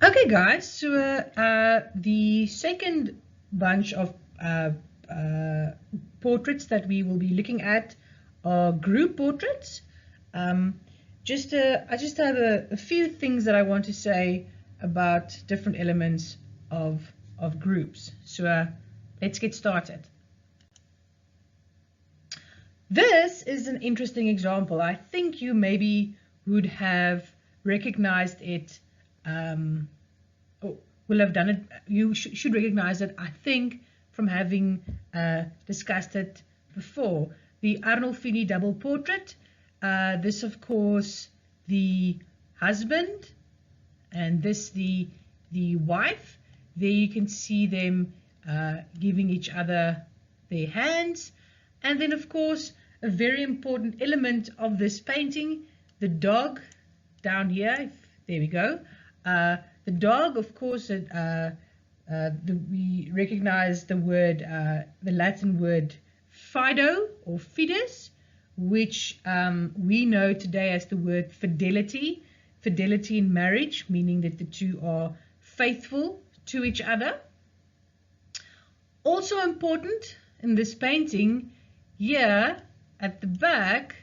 Okay, guys, so the second bunch of portraits that we will be looking at are group portraits. I just have a few things that I want to say about different elements of groups. So let's get started. This is an interesting example. I think you maybe would have recognized it, or will have done it. You should recognize it, I think, from having discussed it before. The Arnolfini double portrait. This, of course, the husband, and this the wife. There you can see them giving each other their hands. And then, of course, a very important element of this painting, the dog down here. There we go. The dog, of course, we recognize the word, the Latin word fido or fidus, which we know today as the word fidelity. Fidelity in marriage, meaning that the two are faithful to each other. Also important in this painting, here at the back,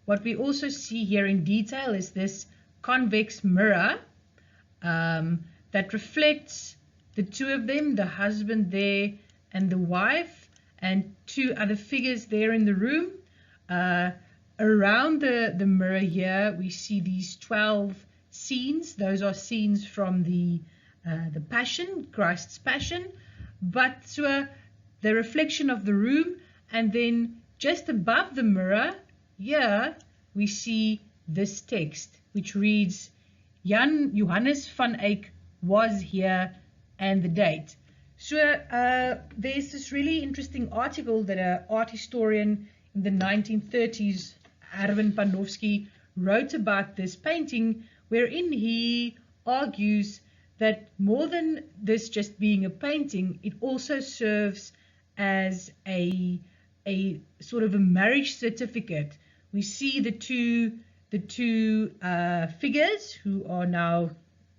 what we also see here in detail is this convex mirror that reflects the two of them, the husband there and the wife, and two other figures there in the room. Around the mirror here, we see these 12 scenes. Those are scenes from the Passion, Christ's Passion, but the reflection of the room. And then just above the mirror, here we see this text, which reads, Johannes van Eyck was here, and the date. So there's this really interesting article that an art historian in the 1930s, Erwin Panofsky, wrote about this painting, wherein he argues that more than this just being a painting, it also serves as a sort of a marriage certificate. We see the two figures who are now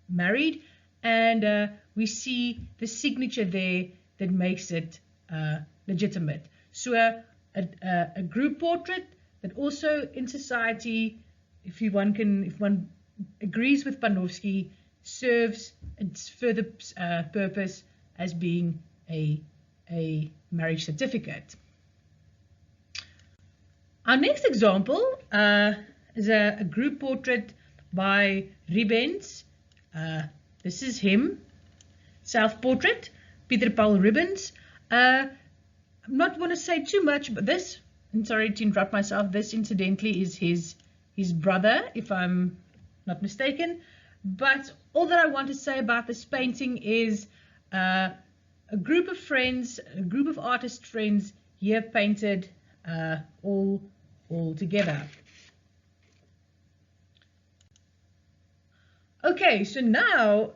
married, and we see the signature there that makes it legitimate. So a group portrait that also in society, if one agrees with Panofsky, serves its further purpose as being a marriage certificate. Our next example is a group portrait by Rubens. This is him, self-portrait, Peter Paul Rubens. I'm not want to say too much, but this, I'm sorry to interrupt myself, this incidentally is his brother, if I'm not mistaken. But all that I want to say about this painting is a group of friends, a group of artist friends here painted all together. Okay, so now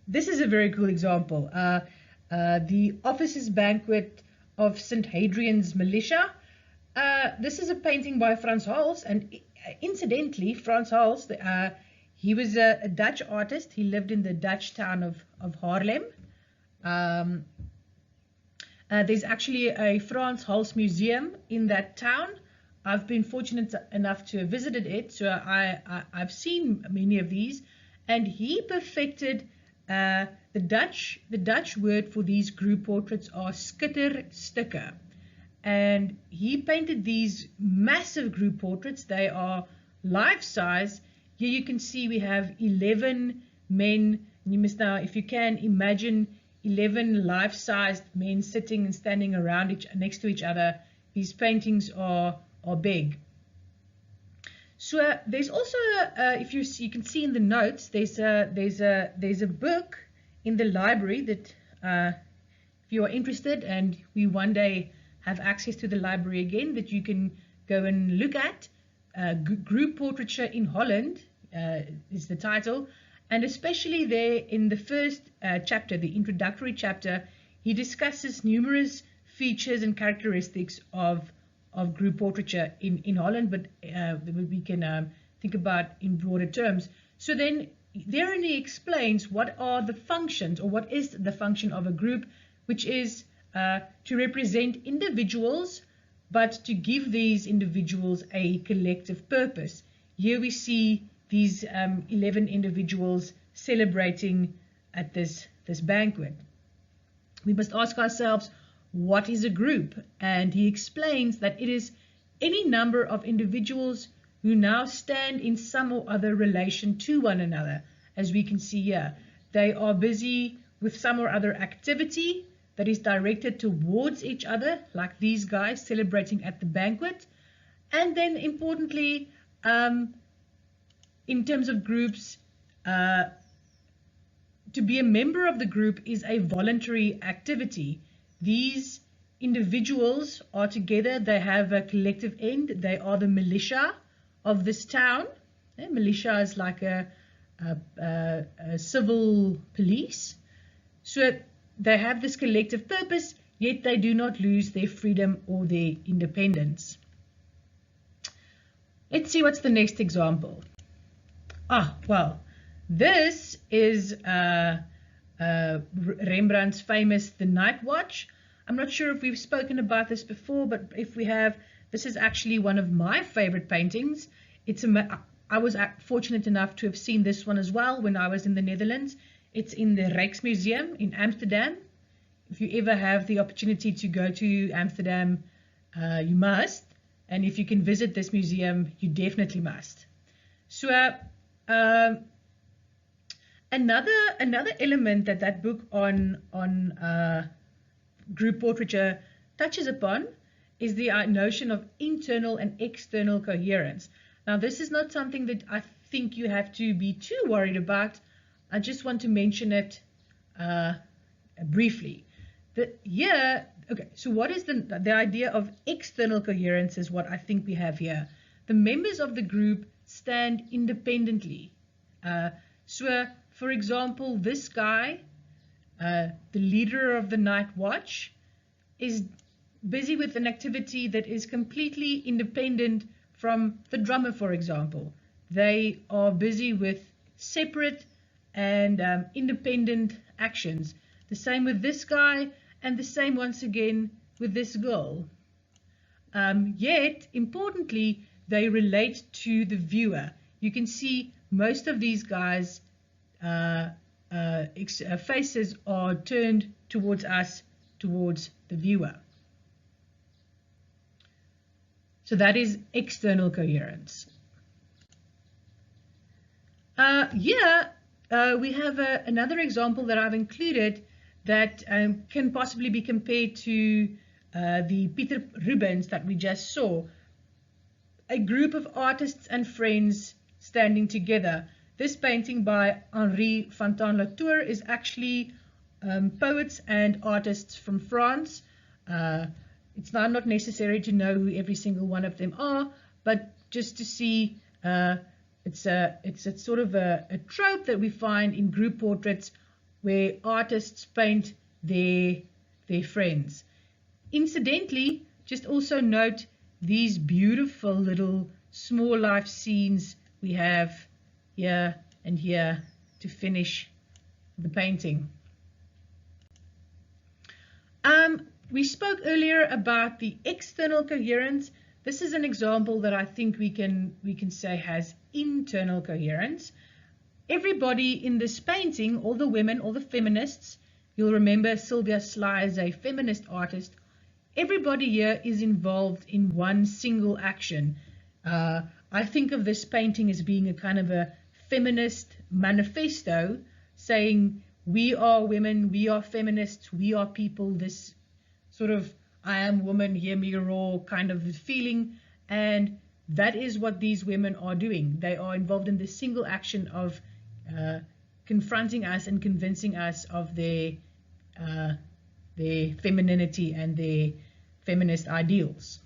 this is a very cool example. The Officers' Banquet of St. Hadrian's Militia. This is a painting by Frans Hals, and incidentally, Frans Hals, he was a Dutch artist. He lived in the Dutch town of Haarlem. There's actually a Frans Hals museum in that town. I've been fortunate enough to have visited it, so I've seen many of these. And he perfected the Dutch word for these group portraits are skitterstukke. And he painted these massive group portraits. They are life-size. Here you can see we have 11 men. You must now, if you can, imagine 11 life-sized men sitting and standing around next to each other. These paintings are big. So there's also, if you can see in the notes, there's a book in the library that if you are interested and we one day have access to the library again, that you can go and look at. Group Portraiture in Holland is the title, and especially there in the first chapter, the introductory chapter, he discusses numerous features and characteristics of group portraiture in Holland, but we can think about in broader terms. So then therein he explains what are the functions, or what is the function of a group, which is to represent individuals, but to give these individuals a collective purpose. Here we see these 11 individuals celebrating at this banquet. We must ask ourselves, what is a group? And he explains that it is any number of individuals who now stand in some or other relation to one another. As we can see here, they are busy with some or other activity that is directed towards each other, like these guys celebrating at the banquet. And then importantly, in terms of groups, to be a member of the group is a voluntary activity. These individuals are together, they have a collective end, they are the militia of this town. Militia is like a civil police. So they have this collective purpose, yet they do not lose their freedom or their independence. Let's see what's the next example. Well, this is Rembrandt's famous The Night Watch. I'm not sure if we've spoken about this before, but if we have, this is actually one of my favorite paintings. I was fortunate enough to have seen this one as well when I was in the Netherlands. It's in the Rijksmuseum in Amsterdam. If you ever have the opportunity to go to Amsterdam, you must. And if you can visit this museum, you definitely must. So another element that book on group portraiture touches upon is the notion of internal and external coherence. Now, this is not something that I think you have to be too worried about. I just want to mention it briefly. Okay, so what is the idea of external coherence is what I think we have here. The members of the group stand independently. So, for example, this guy, the leader of the Night Watch, is busy with an activity that is completely independent from the drummer, for example. They are busy with separate and independent actions. The same with this guy, and the same once again with this girl. Yet, importantly, they relate to the viewer. You can see most of these guys' faces are turned towards us, towards the viewer. So that is external coherence. Here we have another example that I've included that can possibly be compared to the Peter Rubens that we just saw. A group of artists and friends standing together. This painting by Henri Fantin-Latour is actually poets and artists from France. It's not necessary to know who every single one of them are, but just to see, it's a sort of a trope that we find in group portraits where artists paint their friends. Incidentally, just also note these beautiful little small life scenes we have here and here to finish the painting. We spoke earlier about the external coherence. This is an example that I think we can say has internal coherence. Everybody in this painting, all the women, all the feminists, you'll remember Sylvia Sly is a feminist artist. Everybody here is involved in one single action. I think of this painting as being a kind of a feminist manifesto saying we are women, we are feminists, we are people, this sort of I am woman, hear me roar kind of feeling. And that is what these women are doing. They are involved in this single action of confronting us and convincing us of their femininity and their feminist ideals.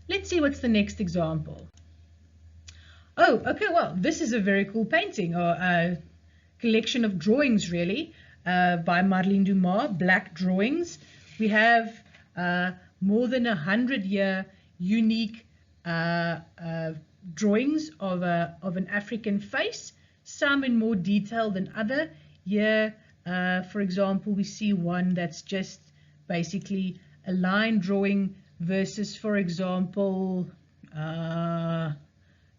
Let's see what's the next example. Oh, okay, well, this is a very cool painting, or a collection of drawings, really, by Marlene Dumas, black drawings. We have more than 100-year unique drawings of an African face, some in more detail than other. Here, for example, we see one that's just basically a line drawing versus, for example,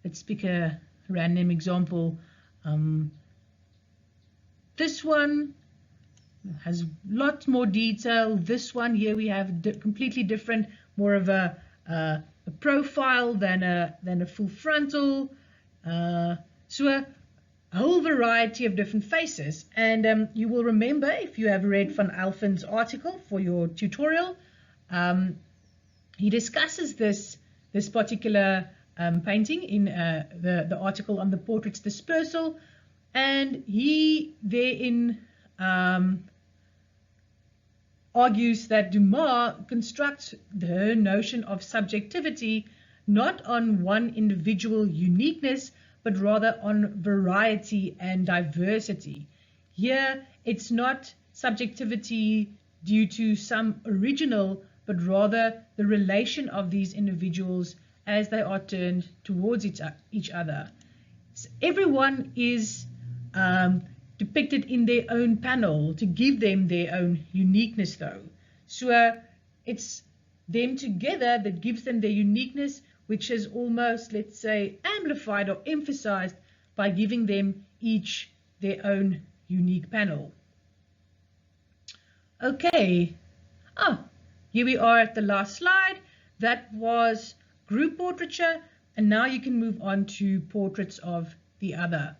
let's pick a random example. This one has lots more detail. This one here we have completely different, more of a profile than a full frontal. So a whole variety of different faces. And you will remember, if you have read Van Alphen's article for your tutorial, he discusses this particular painting in the article on the portrait's dispersal, and he therein argues that Dumas constructs her notion of subjectivity not on one individual uniqueness, but rather on variety and diversity. Here, it's not subjectivity due to some original, but rather the relation of these individuals as they are turned towards each other. So everyone is depicted in their own panel to give them their own uniqueness, though. So it's them together that gives them their uniqueness, which is almost, let's say, amplified or emphasized by giving them each their own unique panel. Okay. Here we are at the last slide. That was group portraiture, and now you can move on to portraits of the other.